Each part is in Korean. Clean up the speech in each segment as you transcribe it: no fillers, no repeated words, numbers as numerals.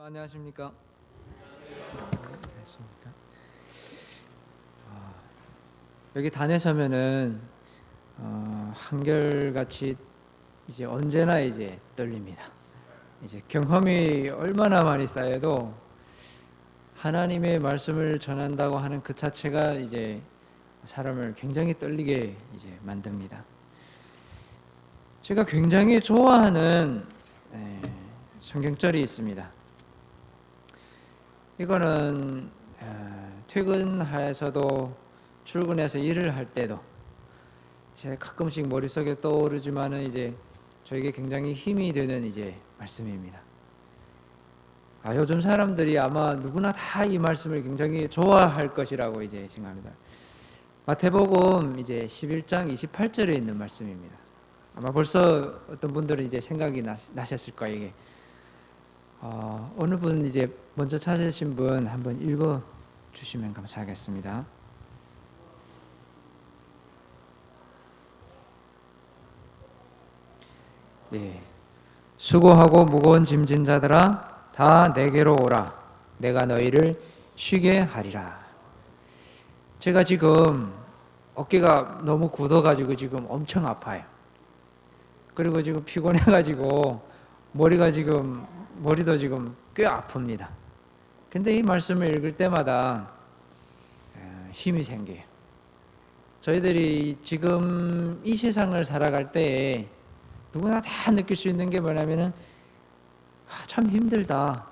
안녕하십니까? 안녕하십니까? 여기 단에 서면은 한결같이 이제 언제나 이제 떨립니다. 이제 경험이 얼마나 많이 쌓여도 하나님의 말씀을 전한다고 하는 그 자체가 이제 사람을 굉장히 떨리게 이제 만듭니다. 제가 굉장히 좋아하는 성경절이 있습니다. 이거는 퇴근해서도 출근해서 일을 할 때도 제 가끔씩 머릿속에 떠오르지만은 이제 저에게 굉장히 힘이 되는 이제 말씀입니다. 요즘 사람들이 아마 누구나 다 이 말씀을 굉장히 좋아할 것이라고 이제 생각합니다. 마태복음 이제 11장 28절에 있는 말씀입니다. 아마 벌써 어떤 분들은 이제 생각이 나셨을 거예요. 이게 어느 분 이제 먼저 찾으신 분 한번 읽어 주시면 감사하겠습니다. 네. 수고하고 무거운 짐진 자들아 다 내게로 오라. 내가 너희를 쉬게 하리라. 제가 지금 어깨가 너무 굳어가지고 지금 엄청 아파요. 그리고 지금 피곤해가지고 머리도 지금 꽤 아픕니다. 근데 이 말씀을 읽을 때마다 힘이 생겨요. 저희들이 지금 이 세상을 살아갈 때에 누구나 다 느낄 수 있는 게 뭐냐면은 참 힘들다.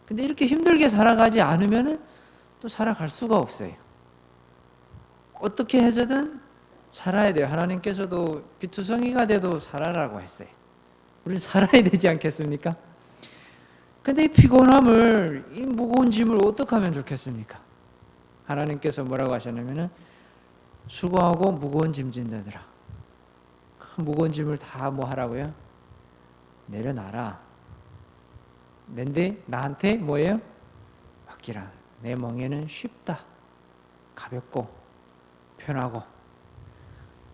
근데 이렇게 힘들게 살아가지 않으면은 또 살아갈 수가 없어요. 어떻게 해서든 살아야 돼요. 하나님께서도 비투성이가 돼도 살아라고 했어요. 우리는 살아야 되지 않겠습니까? 근데 이 피곤함을, 이 무거운 짐을 어떻게 하면 좋겠습니까? 하나님께서 뭐라고 하셨냐면은 수고하고 무거운 짐 진다더라. 그 무거운 짐을 다 뭐 하라고요? 내려놔라. 근데 나한테 뭐예요? 맡기라. 내 멍에는 쉽다. 가볍고 편하고.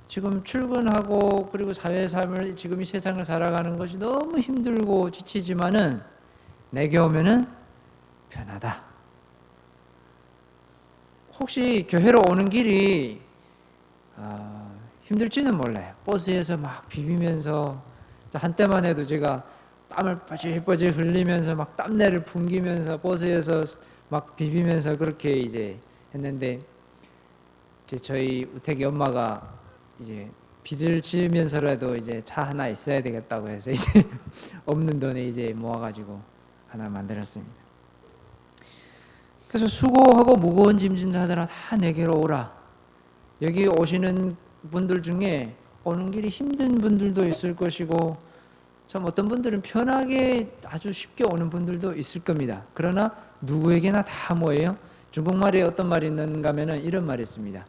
지금 출근하고 그리고 사회 삶을 지금 이 세상을 살아가는 것이 너무 힘들고 지치지만은 내게 오면은 편하다. 혹시 교회로 오는 길이 힘들지는 몰라요. 버스에서 막 비비면서 한때만 해도 제가 땀을 뻘뻘 흘리면서 막 땀내를 풍기면서 버스에서 막 비비면서 그렇게 이제 했는데 이제 저희 우택이 엄마가 이제 빚을 지으면서라도 이제 차 하나 있어야 되겠다고 해서 이제 없는 돈에 이제 모아가지고 하나 만들었습니다. 그래서 수고하고 무거운 짐진 자들아 다 내게로 오라. 여기 오시는 분들 중에 오는 길이 힘든 분들도 있을 것이고 참 어떤 분들은 편하게 아주 쉽게 오는 분들도 있을 겁니다. 그러나 누구에게나 다 뭐예요? 중국말에 어떤 말이 있는가 하면은 이런 말이 있습니다.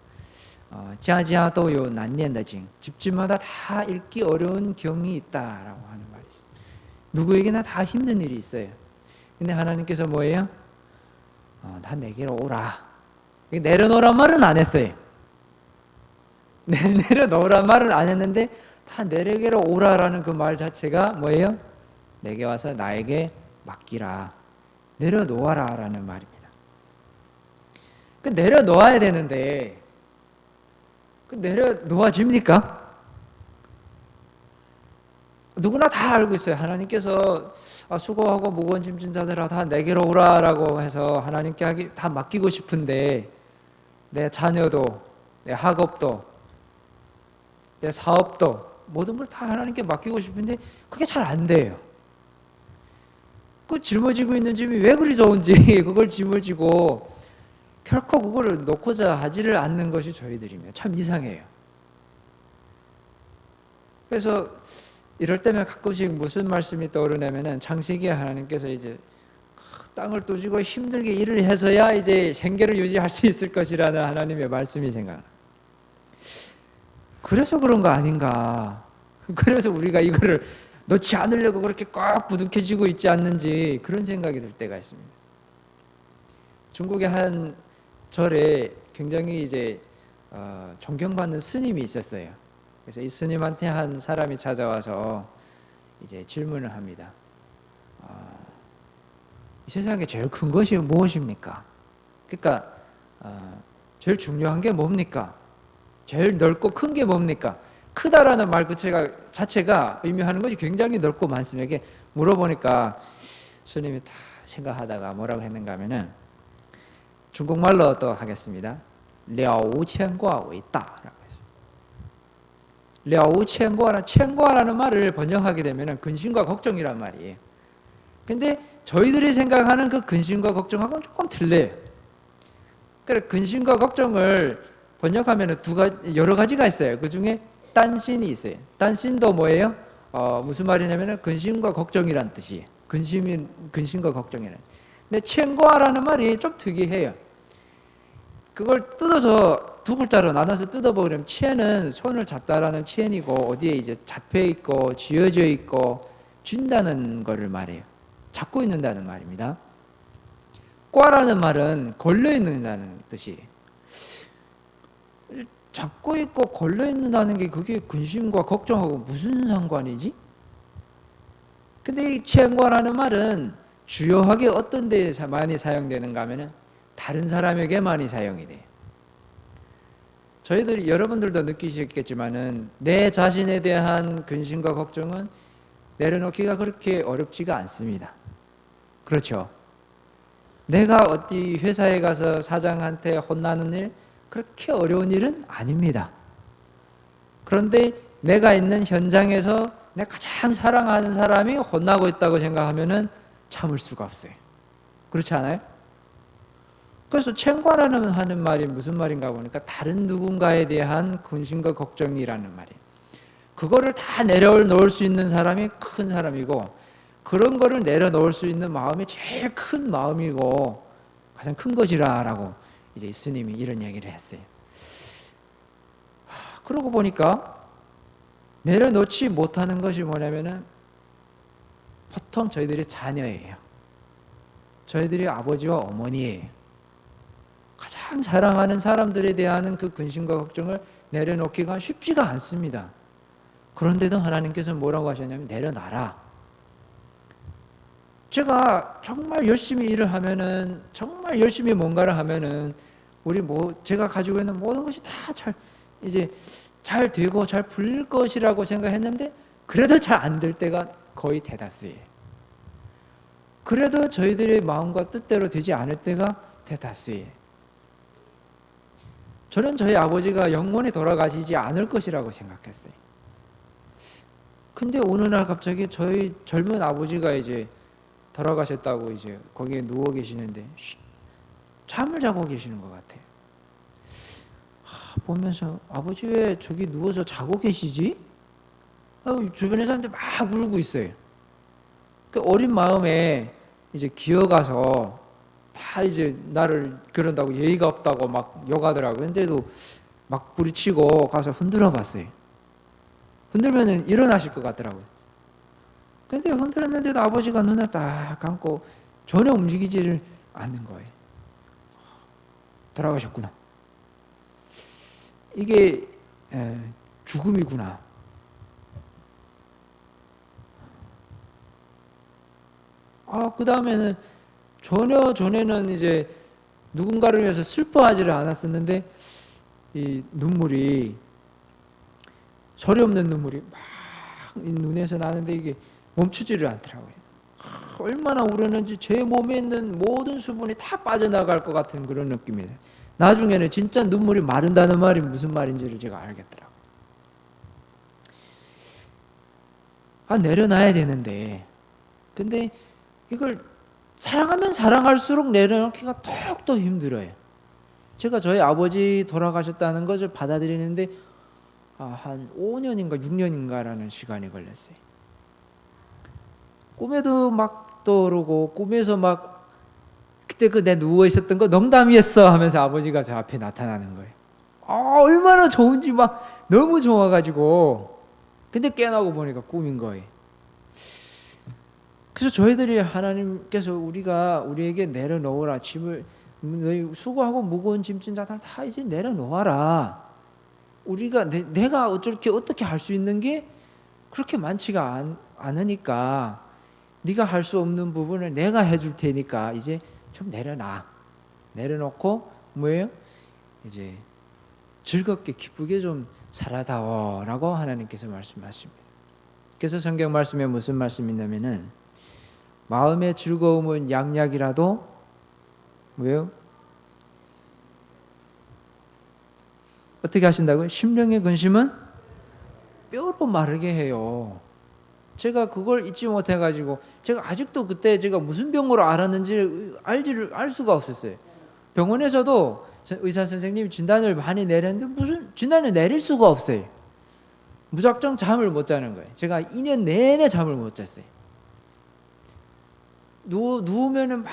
자자도요 난念的经. 집집마다 다 읽기 어려운 경이 있다라고 하는 말이 있습니다. 누구에게나 다 힘든 일이 있어요. 근데 하나님께서 뭐예요? 다 내게로 오라. 내려놓으란 말은 안 했어요. 내려놓으란 말은 안 했는데 다 내게로 오라라는 그 말 자체가 뭐예요? 내게 와서 나에게 맡기라. 내려놓아라라는 말입니다. 내려놓아야 되는데 내려놓아집니까? 누구나 다 알고 있어요. 하나님께서 수고하고 무거운 짐진 자들아 다 내게로 오라라고 해서 하나님께 다 맡기고 싶은데 내 자녀도 내 학업도 내 사업도 모든 걸 다 하나님께 맡기고 싶은데 그게 잘 안 돼요. 그 짊어지고 있는 짐이 왜 그리 좋은지 그걸 짊어지고 결코 그거를 놓고자 하지를 않는 것이 저희들입니다. 참 이상해요. 그래서 이럴 때면 가끔씩 무슨 말씀이 떠오르냐면은 창세기에 하나님께서 이제 땅을 두시고 힘들게 일을 해서야 이제 생계를 유지할 수 있을 것이라는 하나님의 말씀이 생각나. 그래서 그런 거 아닌가? 그래서 우리가 이거를 놓지 않으려고 그렇게 꽉 부둥켜지고 있지 않는지 그런 생각이 들 때가 있습니다. 중국의 한 절에 굉장히 이제 존경받는 스님이 있었어요. 그래서 이 스님한테 한 사람이 찾아와서 이제 질문을 합니다. 이 세상에 제일 큰 것이 무엇입니까? 그러니까 제일 중요한 게 뭡니까? 제일 넓고 큰 게 뭡니까? 크다라는 말 자체가 의미하는 것이 굉장히 넓고 많습니다. 이게 물어보니까 스님이 다 생각하다가 뭐라고 했는가 하면은 중국말로 또 하겠습니다. 了无牵挂为大라고 했습니다. 了无牵挂라는 말을 번역하게 되면은 근심과 걱정이란 말이에요. 근데 저희들이 생각하는 그 근심과 걱정하고는 조금 틀려요. 그래 근심과 걱정을 번역하면은 여러 가지가 있어요. 그 중에 딴신이 있어요. 딴신도 뭐예요? 무슨 말이냐면은 근심과 걱정이란 뜻이에요. 근심과 걱정이란. 근데牵挂라는 말이 좀 특이해요. 그걸 뜯어서 두 글자로 나눠서 뜯어보면牵은 손을 잡다라는牵이고 어디에 이제 잡혀 있고 쥐어져 있고 쥔다는 거를 말해요. 잡고 있는다는 말입니다. 꽈라는 말은 걸려 있는다는 뜻이에요. 잡고 있고 걸려 있는다는 게 그게 근심과 걱정하고 무슨 상관이지? 근데 이牵挂라는 말은 주요하게 어떤 데에 많이 사용되는가 하면은 다른 사람에게 많이 사용이 돼요. 여러분들도 느끼시겠지만은 내 자신에 대한 근심과 걱정은 내려놓기가 그렇게 어렵지가 않습니다. 그렇죠? 내가 어디 회사에 가서 사장한테 혼나는 일 그렇게 어려운 일은 아닙니다. 그런데 내가 있는 현장에서 내가 가장 사랑하는 사람이 혼나고 있다고 생각하면은 참을 수가 없어요. 그렇지 않아요? 그래서牵挂라는 하는 말이 무슨 말인가 보니까 다른 누군가에 대한 근심과 걱정이라는 말이에요. 그거를 다 내려놓을 수 있는 사람이 큰 사람이고 그런 거를 내려놓을 수 있는 마음이 제일 큰 마음이고 가장 큰 것이라라고 이제 스님이 이런 얘기를 했어요. 그러고 보니까 내려놓지 못하는 것이 뭐냐면은 보통 저희들이 자녀예요. 저희들이 아버지와 어머니예요. 가장 사랑하는 사람들에 대한 그 근심과 걱정을 내려놓기가 쉽지가 않습니다. 그런데도 하나님께서 뭐라고 하셨냐면 내려놔라. 제가 정말 열심히 일을 하면은 정말 열심히 뭔가를 하면은 제가 가지고 있는 모든 것이 다 잘 되고 잘 풀릴 것이라고 생각했는데 그래도 잘 안 될 때가 거의 대다수예요. 그래도 저희들의 마음과 뜻대로 되지 않을 때가 대다수예요. 저는 저희 아버지가 영원히 돌아가시지 않을 것이라고 생각했어요. 근데 어느 날 갑자기 저희 젊은 아버지가 이제 돌아가셨다고 이제 거기에 누워 계시는데 잠을 자고 계시는 것 같아요. 보면서 아버지 왜 저기 누워서 자고 계시지? 주변의 사람들 막 울고 있어요. 그 어린 마음에 이제 기어가서 다 이제 나를 그런다고 예의가 없다고 막 욕하더라고요. 근데도 막 부리치고 가서 흔들어 봤어요. 흔들면은 일어나실 것 같더라고요. 근데 흔들었는데도 아버지가 눈을 딱 감고 전혀 움직이지를 않는 거예요. 돌아가셨구나. 이게 죽음이구나. 그 다음에는 전에는 이제 누군가를 위해서 슬퍼하지를 않았었는데 이 눈물이 소리 없는 눈물이 막 눈에서 나는데 이게 멈추지를 않더라고요. 얼마나 울었는지 제 몸에 있는 모든 수분이 다 빠져나갈 것 같은 그런 느낌이에요. 나중에는 진짜 눈물이 마른다는 말이 무슨 말인지를 제가 알겠더라고요. 내려놔야 되는데 근데 이걸 사랑하면 사랑할수록 내려놓기가 더욱더 힘들어요. 제가 저희 아버지 돌아가셨다는 것을 받아들이는데 한 5년인가 6년인가라는 시간이 걸렸어요. 꿈에도 막 떠오르고 꿈에서 막 그때 내 누워 있었던 거 농담이었어 하면서 아버지가 저 앞에 나타나는 거예요. 얼마나 좋은지 막 너무 좋아가지고 근데 깨어나고 보니까 꿈인 거예요. 그래서 저희들이 하나님께서 우리에게 내려놓으라 짐을 너희 수고하고 무거운 짐진 자들 다 이제 내려놓아라. 우리가 내가 어떻게 할 수 있는 게 그렇게 많지가 않으니까 네가 할 수 없는 부분을 내가 해줄 테니까 이제 좀 내려놔. 내려놓고 뭐예요? 이제 즐겁게 기쁘게 좀 살아다오라고 하나님께서 말씀하십니다. 그래서 성경 말씀에 무슨 말씀이 있냐면은 마음의 즐거움은 양약이라도 뭐예요? 어떻게 하신다고요? 심령의 근심은 뼈로 마르게 해요. 제가 그걸 잊지 못해가지고 제가 아직도 그때 제가 무슨 병으로 알았는지 알 수가 없었어요. 병원에서도 의사 선생님이 진단을 많이 내렸는데 무슨 진단을 내릴 수가 없어요. 무작정 잠을 못 자는 거예요. 제가 2년 내내 잠을 못 잤어요. 누우면은 막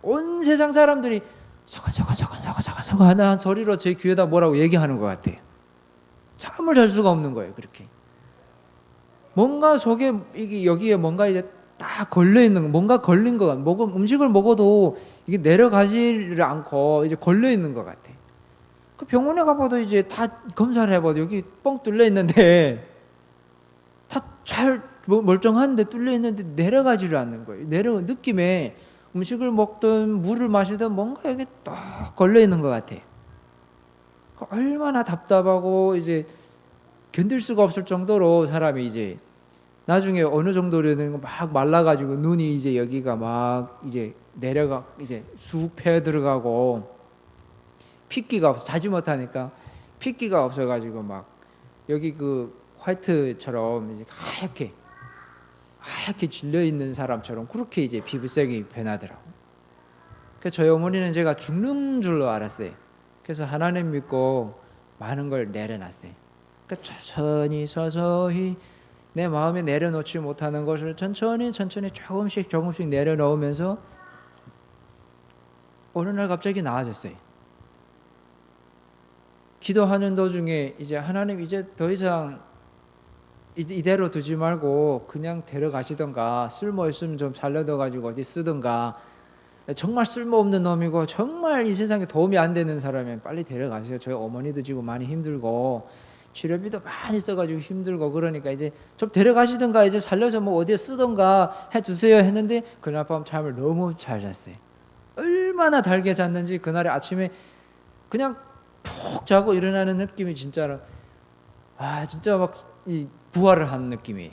온 세상 사람들이 서건서건 하는 소리로 제 귀에다 뭐라고 얘기하는 것 같아요. 잠을 잘 수가 없는 거예요. 그렇게 뭔가 속에 여기에 뭔가 이제 딱 걸려 있는 거, 뭔가 걸린 것 같아. 음식을 먹어도 이게 내려가지를 않고 이제 걸려 있는 것 같아. 그 병원에 가봐도 이제 다 검사를 해봐도 여기 뻥 뚫려 있는데 다 잘 멀쩡한데 뚫려 있는데 내려가지를 않는 거예요. 느낌에 음식을 먹든 물을 마시든 뭔가 여기 딱 걸려 있는 것 같아. 얼마나 답답하고 이제 견딜 수가 없을 정도로 사람이 이제 나중에 어느 정도로는 막 말라가지고 눈이 이제 여기가 막 이제 내려가 이제 쑥 패 들어가고 핏기가 없어 자지 못하니까 핏기가 없어가지고 막 여기 그 화이트처럼 이제 하얗게 질려 있는 사람처럼 그렇게 이제 피부색이 변하더라고. 그래서 저희 어머니는 제가 죽는 줄로 알았어요. 그래서 하나님 믿고 많은 걸 내려놨어요. 그러니까 천천히 서서히 내 마음에 내려놓지 못하는 것을 천천히 조금씩 내려놓으면서 어느 날 갑자기 나아졌어요. 기도하는 도중에 이제 하나님 이제 더 이상 이대로 두지 말고 그냥 데려가시던가 쓸모 있으면 좀 살려둬가지고 어디 쓰던가 정말 쓸모없는 놈이고 정말 이 세상에 도움이 안 되는 사람이면 빨리 데려가세요. 저희 어머니도 지금 많이 힘들고 치료비도 많이 써가지고 힘들고 그러니까 이제 좀 데려가시던가 이제 살려서 뭐 어디에 쓰던가 해주세요 했는데 그날 밤 잠을 너무 잘 잤어요. 얼마나 달게 잤는지 그날에 아침에 그냥 푹 자고 일어나는 느낌이 진짜로 진짜 막 부활을 한 느낌이에요.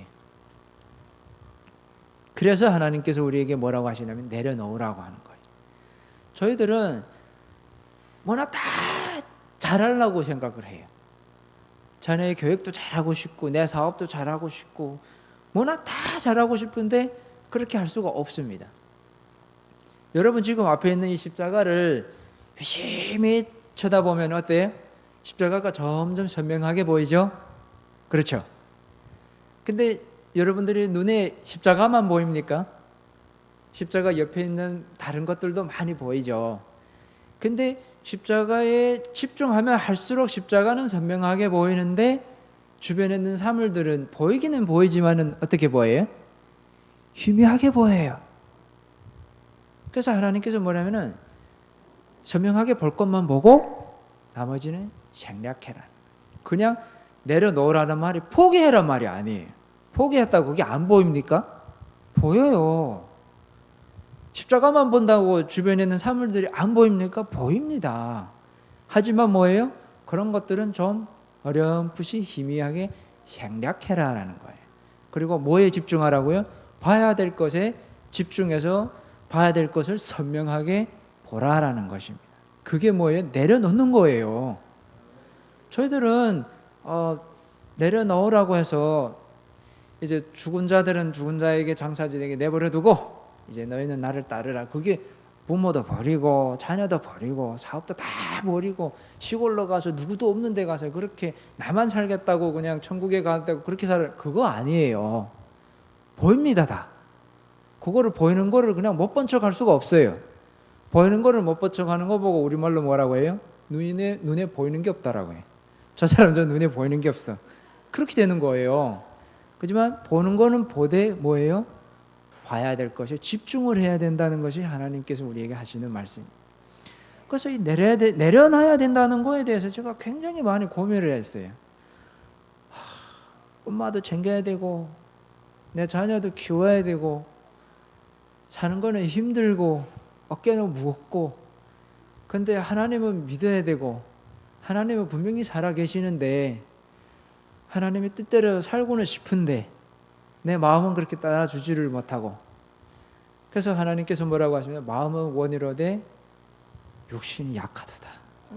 그래서 하나님께서 우리에게 뭐라고 하시냐면 내려놓으라고 하는 거예요. 저희들은 뭐나 다 잘하려고 생각을 해요. 자녀의 교육도 잘하고 싶고 내 사업도 잘하고 싶고 뭐나 다 잘하고 싶은데 그렇게 할 수가 없습니다. 여러분 지금 앞에 있는 이 십자가를 유심히 쳐다보면 어때요? 십자가가 점점 선명하게 보이죠? 그렇죠? 근데 여러분들이 눈에 십자가만 보입니까? 십자가 옆에 있는 다른 것들도 많이 보이죠. 근데 십자가에 집중하면 할수록 십자가는 선명하게 보이는데 주변에 있는 사물들은 보이기는 보이지만은 어떻게 보여요? 희미하게 보여요. 그래서 하나님께서 뭐냐면은 선명하게 볼 것만 보고 나머지는 생략해라. 그냥 내려놓으라는 말이 포기해란 말이 아니에요. 포기했다고 그게 안 보입니까? 보여요. 십자가만 본다고 주변에 있는 사물들이 안 보입니까? 보입니다. 하지만 뭐예요? 그런 것들은 좀 어렴풋이 희미하게 생략해라라는 거예요. 그리고 뭐에 집중하라고요? 봐야 될 것에 집중해서 봐야 될 것을 선명하게 보라라는 것입니다. 그게 뭐예요? 내려놓는 거예요. 저희들은 내려놓으라고 해서 이제 죽은 자들은 죽은 자에게 장사지에게 내버려두고 이제 너희는 나를 따르라. 그게 부모도 버리고 자녀도 버리고 사업도 다 버리고 시골로 가서 누구도 없는 데 가서 그렇게 나만 살겠다고 그냥 천국에 가겠다고 그렇게 그거 아니에요. 보입니다 다. 그거를 보이는 거를 그냥 못 본 척 할 수가 없어요. 보이는 거를 못 본 척 하는 거 보고 우리말로 뭐라고 해요? 눈에 보이는 게 없다라고 해요. 저 사람 저 눈에 보이는 게 없어. 그렇게 되는 거예요. 그렇지만 보는 거는 보되 뭐예요? 봐야 될 것이 집중을 해야 된다는 것이 하나님께서 우리에게 하시는 말씀입니다. 그래서 이 내려놔야 된다는 거에 대해서 제가 굉장히 많이 고민을 했어요. 엄마도 챙겨야 되고 내 자녀도 키워야 되고 사는 거는 힘들고 어깨는 무겁고, 근데 하나님은 믿어야 되고 하나님은 분명히 살아계시는데 하나님의 뜻대로 살고는 싶은데 내 마음은 그렇게 따라주지를 못하고, 그래서 하나님께서 뭐라고 하시면 마음은 원이로되 육신이 약하도다.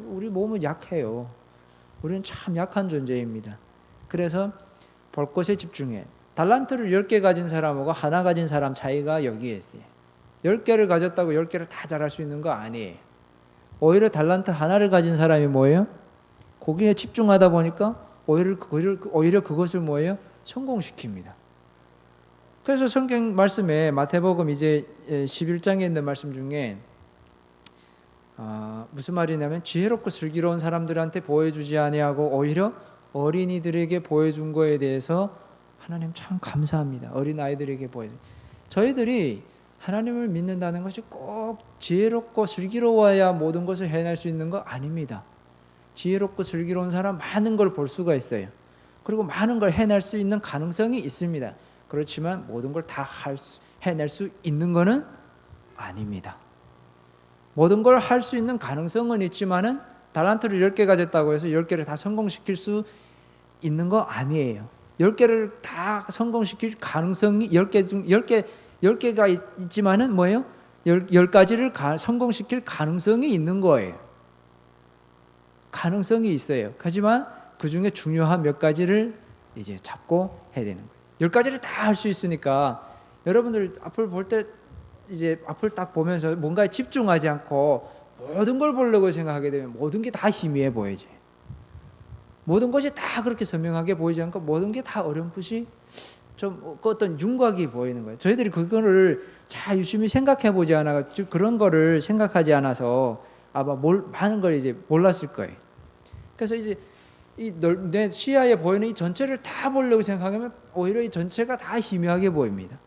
우리 몸은 약해요. 우리는 참 약한 존재입니다. 그래서 볼 것에 집중해. 달란트를 10개 가진 사람하고 하나 가진 사람 차이가 여기에 있어요. 10개를 가졌다고 10개를 다 잘할 수 있는 거 아니에요. 오히려 달란트 하나를 가진 사람이 뭐예요? 거기에 집중하다 보니까 오히려 그것을 뭐예요? 성공시킵니다. 그래서 성경 말씀에 마태복음 이제 11장에 있는 말씀 중에 무슨 말이냐면 지혜롭고 슬기로운 사람들한테 보여주지 아니하고 오히려 어린이들에게 보여준 거에 대해서 하나님 참 감사합니다. 어린아이들에게 보여준. 저희들이 하나님을 믿는다는 것이 꼭 지혜롭고 슬기로워야 모든 것을 해낼 수 있는 거 아닙니다. 지혜롭고 슬기로운 사람 많은 걸 볼 수가 있어요. 그리고 많은 걸 해낼 수 있는 가능성이 있습니다. 그렇지만 모든 걸 다 해낼 수 있는 것은 아닙니다. 모든 걸 할 수 있는 가능성은 있지만은 달란트를 10개 가졌다고 해서 10개를 다 성공시킬 수 있는 거 아니에요. 10개를 다 성공시킬 가능성이 10개가 있지만은 뭐예요? 10가지를 성공시킬 가능성이 있는 거예요. 가능성이 있어요. 하지만 그 중에 중요한 몇 가지를 이제 잡고 해야 되는 거예요. 10가지를 다 할 수 있으니까 여러분들 앞을 볼 때 이제 앞을 딱 보면서 뭔가에 집중하지 않고 모든 걸 보려고 생각하게 되면 모든 게 다 희미해 보이지. 모든 것이 다 그렇게 선명하게 보이지 않고 모든 게 다 어렴풋이 좀 어떤 윤곽이 보이는 거예요. 저희들이 그거를 잘 유심히 생각해 보지 않아, 그런 거를 생각하지 않아서 아마 많은 걸 이제 몰랐을 거예요. 그래서 이제 내 시야에 보이는 이 전체를 다 보려고 생각하면 오히려 이 전체가 다 희미하게 보입니다.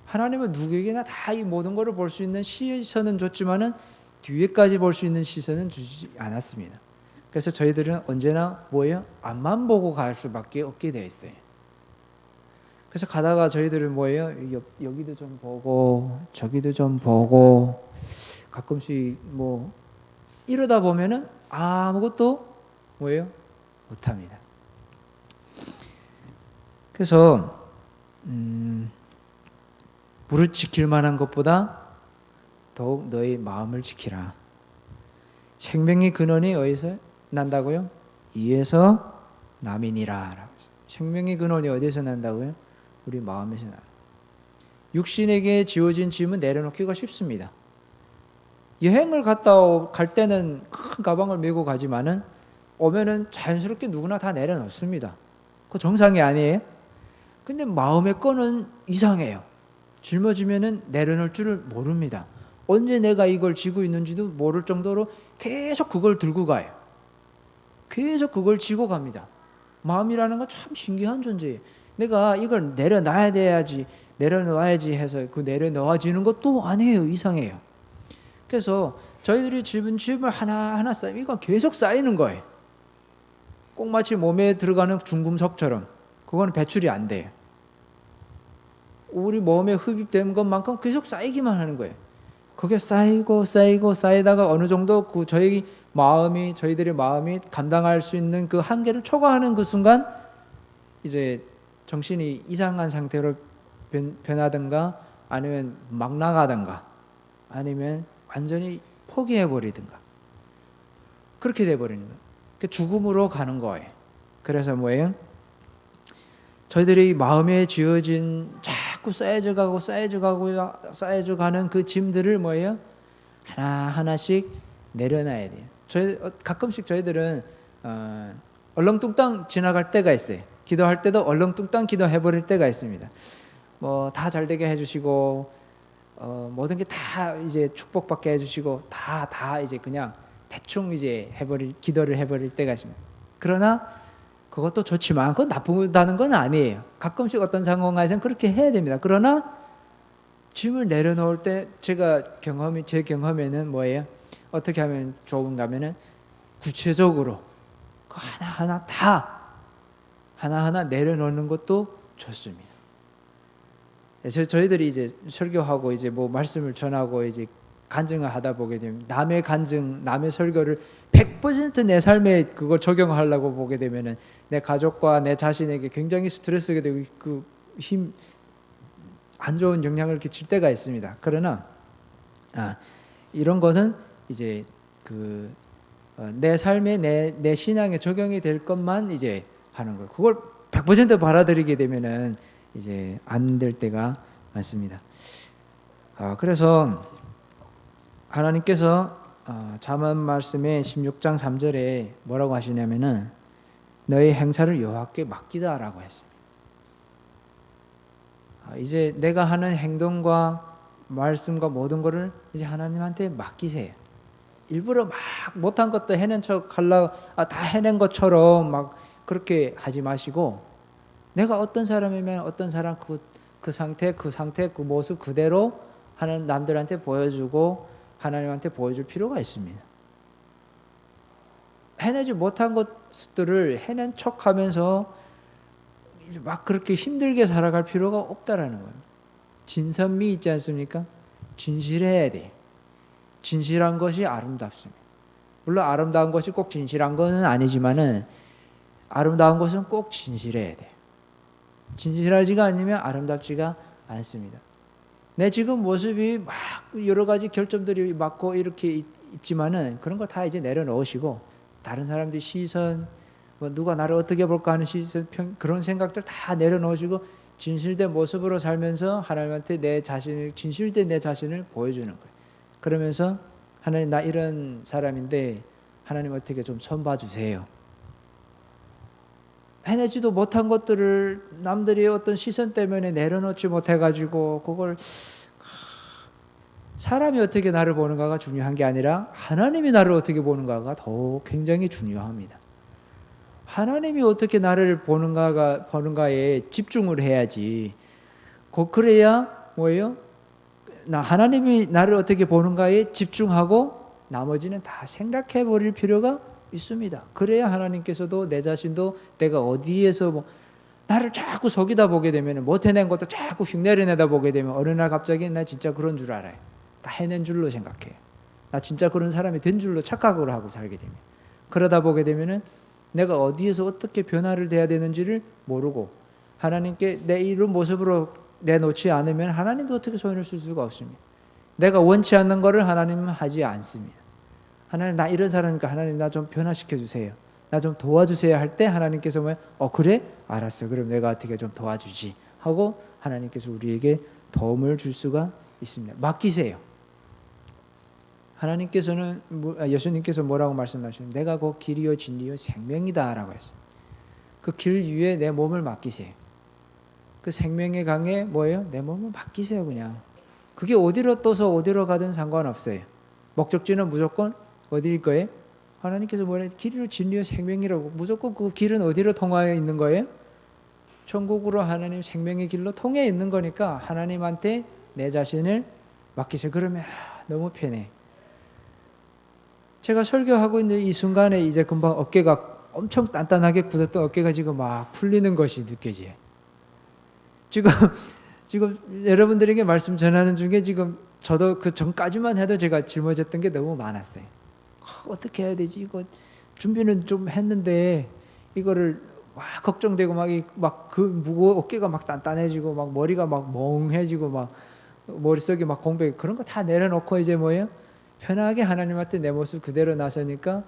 하나님은 누구에게나 다 이 모든 것을 볼 수 있는 시선은 줬지만은 뒤에까지 볼 수 있는 시선은 주지 않았습니다. 그래서 저희들은 언제나 뭐예요? 앞만 보고 갈 수밖에 없게 되어 있어요. 그래서 가다가 저희들은 뭐예요? 여기도 좀 보고 저기도 좀 보고 가끔씩 뭐 이러다 보면은 아무것도 뭐예요? 못합니다. 그래서 무릇 지킬 만한 것보다 더욱 너의 마음을 지키라. 생명의 근원이 어디서 난다고요? 이에서 남이니라. 생명의 근원이 어디서 난다고요? 우리 마음에서 나. 육신에게 지어진 짐은 내려놓기가 쉽습니다. 여행을 갈 때는 큰 가방을 메고 가지만은 오면은 자연스럽게 누구나 다 내려놓습니다. 그 정상이 아니에요? 근데 마음의 거는 이상해요. 짊어지면은 내려놓을 줄을 모릅니다. 언제 내가 이걸 지고 있는지도 모를 정도로 계속 그걸 들고 가요. 계속 그걸 지고 갑니다. 마음이라는 건 참 신기한 존재예요. 내가 이걸 내려놔야지 해서 그 내려놓아지는 것도 아니에요. 이상해요. 그래서 저희들이 짐을 하나하나 쌓이면 이건 계속 쌓이는 거예요. 꼭 마치 몸에 들어가는 중금속처럼 그건 배출이 안 돼요. 우리 몸에 흡입된 것만큼 계속 쌓이기만 하는 거예요. 그게 쌓이다가 어느 정도 저희들의 마음이 감당할 수 있는 그 한계를 초과하는 그 순간 이제 정신이 이상한 상태로 변하든가 아니면 막 나가든가 아니면 완전히 포기해버리든가 그렇게 돼버리는 거예요. 죽음으로 가는 거예요. 그래서 뭐예요? 저희들이 마음에 지어진 자꾸 쌓여져가는 그 짐들을 뭐예요? 하나하나씩 내려놔야 돼요. 가끔씩 저희들은 얼렁뚱땅 지나갈 때가 있어요. 기도할 때도 얼렁뚱땅 기도해버릴 때가 있습니다. 뭐 다 잘되게 해주시고 모든 게 다 이제 축복받게 해주시고 다 이제 그냥 대충 이제 기도를 해버릴 때가 있습니다. 그러나 그것도 좋지만 그건 나쁘다는 건 아니에요. 가끔씩 어떤 상황에서는 그렇게 해야 됩니다. 그러나 짐을 내려놓을 때 제 경험에는 뭐예요? 어떻게 하면 좋은가 하면은 구체적으로 그 하나하나 내려놓는 것도 좋습니다. 저희들이 이제 설교하고 이제 뭐 말씀을 전하고 이제 간증을 하다 보게 되면 남의 간증, 남의 설교를 100%내 삶에 그걸 적용하려고 보게 되면은 내 가족과 내 자신에게 굉장히 스트레스가 되고 그 힘 안 좋은 영향을 끼칠 때가 있습니다. 그러나 이런 것은 이제 내 삶에 내 신앙에 적용이 될 것만 이제 하는 거예요. 그걸 100% 받아들이게 되면은 이제 안 될 때가 많습니다. 그래서 하나님께서 잠언 말씀의 16장 3절에 뭐라고 하시냐면은 너의 행사를 여호와께 맡기다라고 했습니다. 이제 내가 하는 행동과 말씀과 모든 것을 이제 하나님한테 맡기세요. 일부러 막 못한 것도 해낸 척 하려고 다 해낸 것처럼 막 그렇게 하지 마시고 내가 어떤 사람이면 어떤 사람 그 상태 그 모습 그대로 하는 남들한테 보여주고 하나님한테 보여줄 필요가 있습니다. 해내지 못한 것들을 해낸 척하면서 막 그렇게 힘들게 살아갈 필요가 없다라는 거예요. 진선미 있지 않습니까? 진실해야 돼. 진실한 것이 아름답습니다. 물론 아름다운 것이 꼭 진실한 것은 아니지만은 아름다운 것은 꼭 진실해야 돼. 진실하지가 않으면 아름답지가 않습니다. 내 지금 모습이 막 여러 가지 결점들이 많고 이렇게 있지만은 그런 거 다 이제 내려놓으시고 다른 사람들이 시선, 뭐 누가 나를 어떻게 볼까 하는 시선, 그런 생각들 다 내려놓으시고 진실된 모습으로 살면서 하나님한테 진실된 내 자신을 보여주는 거예요. 그러면서 하나님 나 이런 사람인데 하나님 어떻게 좀 손봐 주세요. 해내지도 못한 것들을 남들이 어떤 시선 때문에 내려놓지 못해가지고 그걸 사람이 어떻게 나를 보는가가 중요한 게 아니라 하나님이 나를 어떻게 보는가가 더 굉장히 중요합니다. 하나님이 어떻게 나를 보는가에 집중을 해야지. 그래야 뭐예요? 하나님이 나를 어떻게 보는가에 집중하고 나머지는 다 생략해 버릴 필요가 있습니다. 그래야 하나님께서도 내 자신도 내가 어디에서 나를 자꾸 속이다 보게 되면 못 해낸 것도 자꾸 흉내내다 보게 되면 어느 날 갑자기 나 진짜 그런 줄 알아요. 다 해낸 줄로 생각해. 나 진짜 그런 사람이 된 줄로 착각을 하고 살게 됩니다. 그러다 보게 되면은 내가 어디에서 어떻게 변화를 돼야 되는지를 모르고 하나님께 내 이런 모습으로 내놓지 않으면 하나님도 어떻게 손을 쓸 수가 없습니다. 내가 원치 않는 것을 하나님은 하지 않습니다. 하나님 나 이런 사람이니까 하나님 나 좀 변화시켜 주세요. 나 좀 도와주세요 할 때 하나님께서 그래? 알았어. 그럼 내가 어떻게 좀 도와주지 하고 하나님께서 우리에게 도움을 줄 수가 있습니다. 맡기세요. 하나님께서는 예수님께서 뭐라고 말씀하시냐면 내가 곧 길이요 진리요 생명이다 라고 했어요. 그 길 위에 내 몸을 맡기세요. 그 생명의 강에 뭐예요? 내 몸을 맡기세요. 그냥 그게 어디로 떠서 어디로 가든 상관없어요. 목적지는 무조건 어디일 거예요? 하나님께서 뭐래? 길이요 진리요 생명이라고. 무조건 그 길은 어디로 통하여 있는 거예요? 천국으로 하나님 생명의 길로 통해 있는 거니까 하나님한테 내 자신을 맡기세요. 그러면 너무 편해. 제가 설교하고 있는 이 순간에 이제 금방 어깨가 엄청 단단하게 굳었던 어깨가 지금 막 풀리는 것이 느껴져요. 지금 여러분들에게 말씀 전하는 중에 지금 저도 그 전까지만 해도 제가 짊어졌던 게 너무 많았어요. 어떻게 해야 되지? 이거 준비는 좀 했는데 이거를 막 걱정되고 막 그 무거워 어깨가 막 단단해지고 막 머리가 막 멍해지고 막 머릿속에 막 공백 그런 거 다 내려놓고 이제 뭐예요? 편하게 하나님한테 내 모습 그대로 나서니까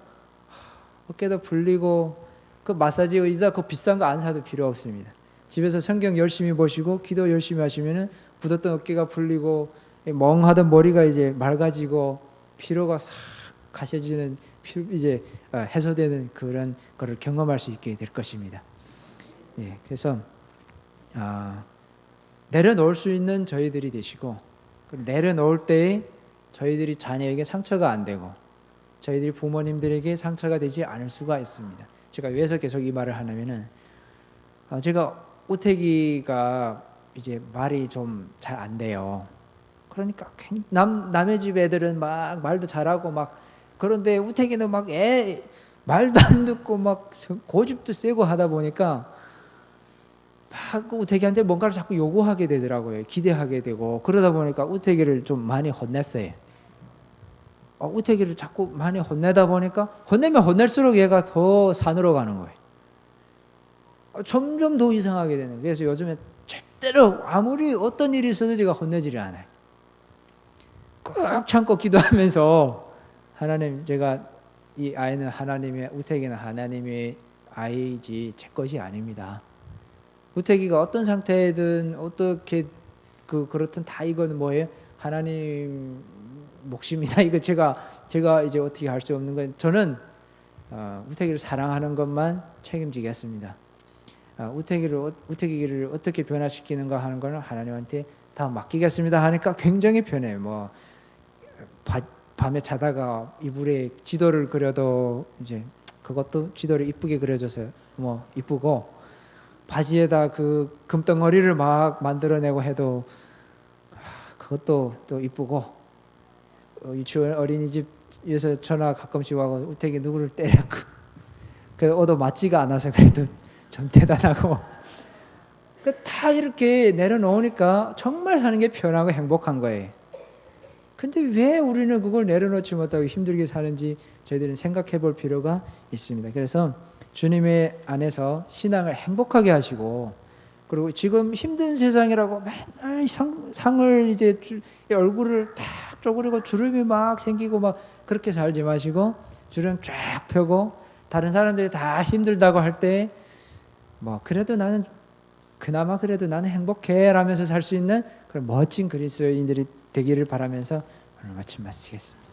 어깨도 풀리고 그 마사지 의자 그 비싼 거 안 사도 필요 없습니다. 집에서 성경 열심히 보시고 기도 열심히 하시면은 굳었던 어깨가 풀리고 멍하던 머리가 이제 맑아지고 피로가 싹 가셔지는 이제 해소되는 그런 거를 경험할 수 있게 될 것입니다. 예, 그래서 내려놓을 수 있는 저희들이 되시고 내려놓을 때에 저희들이 자녀에게 상처가 안 되고 저희들이 부모님들에게 상처가 되지 않을 수가 있습니다. 제가 왜서 계속 이 말을 하냐면은 제가 우태기가 이제 말이 좀 잘 안 돼요. 그러니까 남의 집 애들은 막 말도 잘하고 막 그런데 우태기는 막 말도 안 듣고 막 고집도 세고 하다 보니까 막 우태기한테 뭔가를 자꾸 요구하게 되더라고요. 기대하게 되고 그러다 보니까 우태기를 좀 많이 혼냈어요. 우태기를 자꾸 많이 혼내다 보니까 혼내면 혼낼수록 얘가 더 산으로 가는 거예요. 점점 더 이상하게 되는 거예요. 그래서 요즘에 절대로 아무리 어떤 일이 있어도 제가 혼내지를 않아요. 꾹 참고 기도하면서 하나님, 제가 이 아이는 하나님의, 우태기는 하나님의 아이지 제 것이 아닙니다. 우태기가 어떤 상태든 어떻게 그렇든 다 이거는 뭐예요? 하나님 몫입니다. 이거 제가 이제 어떻게 할 수 없는 건, 저는 우태기를 사랑하는 것만 책임지겠습니다. 우태기를 어떻게 변화시키는가 하는 거는 하나님한테 다 맡기겠습니다 하니까 굉장히 편해요. 뭐 밤에 자다가 이불에 지도를 그려도 이제 그것도 지도를 이쁘게 그려줘서 뭐 이쁘고, 바지에다 그 금덩어리를 막 만들어내고 해도 그것도 또 이쁘고, 유치원 어린이집에서 전화 가끔씩 와서 우태기 누구를 때렸고, 그 얻어 맞지가 않아서 그래도 좀 대단하고, 다 이렇게 내려놓으니까 정말 사는 게 편하고 행복한 거예요. 근데 왜 우리는 그걸 내려놓지 못하고 힘들게 사는지 저희들은 생각해 볼 필요가 있습니다. 그래서 주님의 안에서 신앙을 행복하게 하시고, 그리고 지금 힘든 세상이라고 맨날 상을 이제 얼굴을 탁 쪼그리고 주름이 막 생기고 막 그렇게 살지 마시고, 주름 쫙 펴고 다른 사람들이 다 힘들다고 할 때 뭐 그래도 나는 그나마 그래도 나는 행복해 라면서 살 수 있는 그런 멋진 그리스도인들이 되기를 바라면서 오늘 마치겠습니다.